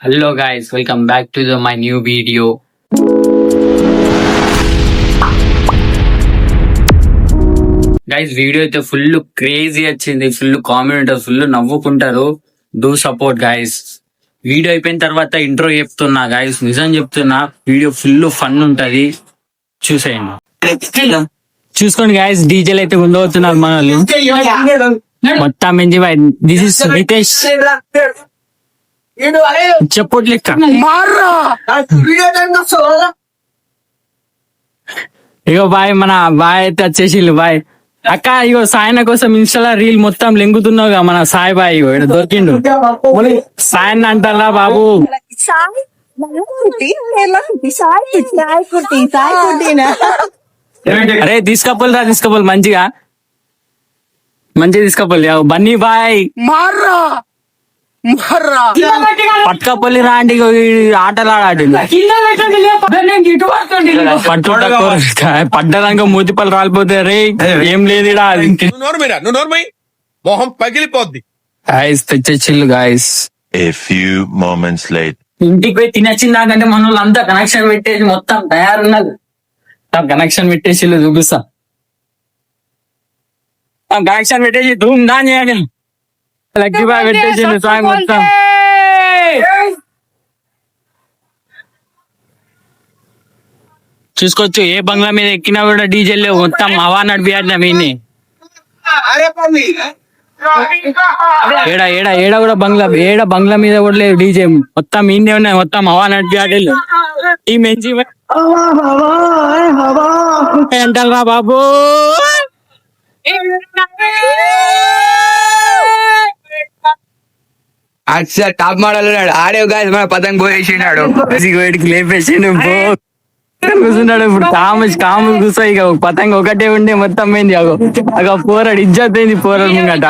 Hello guys, welcome back to my new video. Guys video అయితే full crazy వచ్చింది, full comedy ఉంటుంది, full నవ్వుకుంటారు. Do support guys. Video అయిపోయిన తర్వాత intro చెప్తున్నా గైస్, నిజం చెప్తున్నా, వీడియో ఫుల్ ఫన్ ఉంటది, చూసేయండి. చూసుకోండి గైస్, డీజేలు అయితే ఉండవుతున్నారు మన వాళ్ళు మొత్తం. దిస్ ఇస్ రితేష్ చెప్పొట్ లెక్క. ఇగో బాయ్, మన బాయ్ అయితే వచ్చేసిల్లు. బాయ్ అక్క, ఇగో సాయన కోసం ఇన్స్టాలో రీల్ మొత్తం లెంగుతున్నావుగా మన సాయి బాయ్, ఇగో ఇక్కడ దొరికిండు. సాయన్ అంటారా బాబు? అరే తీసుకపోలు రా, తీసుకోపోలు మంచిగా తీసుకోపోలు. బన్నీ బాయ్ పట్టుకపోలి రాండి, ఆటలు ఆడాడు. పడ్డదాక మూతిపల్లి రాలిపోతే రే, ఏం లేదు మొహం పగిలిపోద్ది. తెచ్చిల్లు guys. A few moments later. ఇంటికి పోయి తినచ్చింది నాకంటే మన వాళ్ళు అంతా కనెక్షన్ పెట్టేసి మొత్తం తయారున్నది. కనెక్షన్ పెట్టేసి చూపిస్తా. కనెక్షన్ పెట్టేసి ధూమ్ దా చేయాలి. లక్కీ బాయ్ పెట్టేసి సాంగ్ మొత్తం. చూసుకోవచ్చు, ఏ బంగ్లా మీద ఎక్కినా కూడా డీజే మొత్తం హవా నడిపియాడినా మీని. ఏడా కూడా బంగ్లా మీద కూడా లేదు డీజే, మొత్తం ఈయనే ఉన్నాయి, మొత్తం హవా నడిపియాడేళ్ళు. ఈ మంచి అంటారా బాబు? టాప్ మోడల్ ఉన్నాడు ఆడే గాయస్, మన పతంగ్ పోయేసినాడు, వేడికి లేపేసిండు, కూర్చున్నాడు. ఇప్పుడు కాము కూర్చో, ఇక పతంగ ఒకటే ఉండే మొత్తం పోయింది. అగ పోరాడు, ఇజ్జత్ అయింది పోరాడు ముంగట.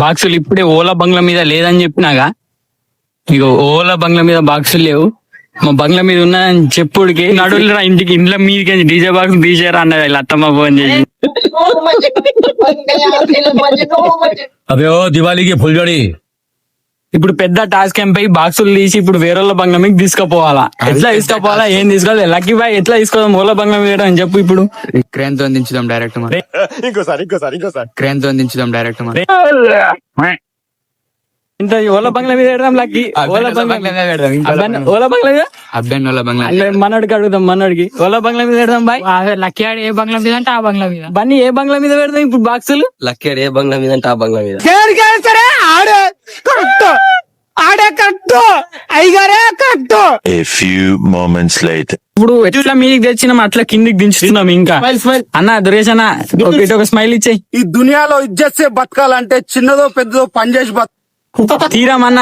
బాక్సులు ఇప్పుడే ఓలా బంగ్లా మీద లేదని చెప్పినాగా, ఇక ఓలా బంగ్లా మీద బాక్సులు లేవు, మా బంగ్లా మీద ఉన్నాయని చెప్పుడికి నడువులు రా ఇంటికి, ఇంట్లో మీదకి డీజే బాక్స్ తీసేరా అన్నది ఇలా అత్తమ్మ ఫోన్ చేసి. అదే దివాళీకి ఫుల్జోడి. ఇప్పుడు పెద్ద టాస్క్ ఎంపై బాక్సులు తీసి ఇప్పుడు వేరే బంగ్లా మీకు తీసుకుపోవాలా. ఎట్లా తీసుకుపోవాలా, ఏం తీసుకోవాలి? లక్కీ బాయ్ ఎట్లా తీసుకోదాం ఓలా బంగ్లా మీద అని చెప్పు. ఇప్పుడు క్రేన్ తో దించుదాం డైరెక్ట్, ఇంకోసారి క్రేన్ తో దించుదాం డైరెక్ట్. ఇంత ఓలా బంగ్లా మీద పెడదాం. లక్కీ ఓలా బంగ్లా మీద అబ్బాయి ఓలా బంగ్లా మనోడికి అడుగుదాం, మనోడికి ఓలా బంగ్లా మీద పెడదాం. బాయ్ లక్కీ ఆడ ఏ బంగ్లా మీద అంటే ఆ బంగ్లా మీద, బన్నీ ఏ బంగ్లా మీద పెడదాం ఇప్పుడు బాక్సులు? లక్కీ ఏ బంగ్లా మీద అంటే ఆ బంగ్లా మీద. A few moments later. ఇప్పుడు ఎట్లా మీదికి తెచ్చినాం అట్లా కిందికి దించుతున్నాం. ఇంకా అన్న దురేష్ అన్న ఒక స్మైల్ ఇచ్చేయి. ఈ దునియాలో ఇజ్జత్ బతకాలంటే చిన్నదో పెద్దదో పని చేసి తీరం అన్న,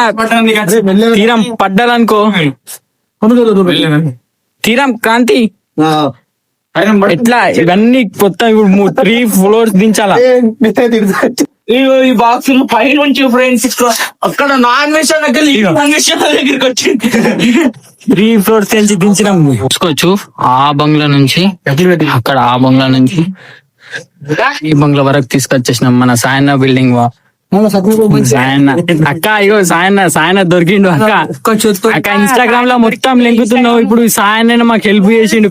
తీరం పడ్డాలనుకో, తీరం కాంతి ఎట్లా ఇవన్నీ కొత్త 3 floors దించాలా. ఈ బాక్సులు పై నుంచి ఫ్రెండ్స్ అక్కడ నాన్ వెజ్ దగ్గరికి వచ్చింది. 3 floors నుంచి దించినాం. చూసుకోవచ్చు, ఆ బంగ్లా నుంచి అక్కడ, ఆ బంగ్లా నుంచి ఈ బంగ్లా వరకు తీసుకొచ్చేసినాం. మన సాయన్న బిల్డింగ్ సాయన్న అక్క, ఇగో సాయన్న దొరికిండు అక్క. అక్క ఇన్స్టాగ్రామ్ లో మొత్తం లెంకుతున్నావు. ఇప్పుడు సాయన్న మాకు హెల్ప్ చేసిండు,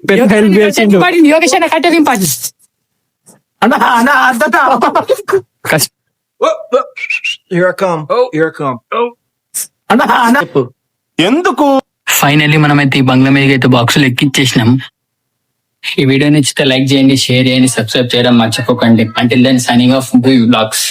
పెద్ద హెల్ప్ చేసిండు. ఎందుకు ఫైనల్లీ మనమైతే ఈ బంగ్లా మీద అయితే బాక్సులు ఎక్కించేసినాం. ఈ వీడియో నచ్చితే లైక్ చేయండి, షేర్ చేయండి, సబ్స్క్రైబ్ చేయడం మర్చిపోకండి. Until then signing off, blogs.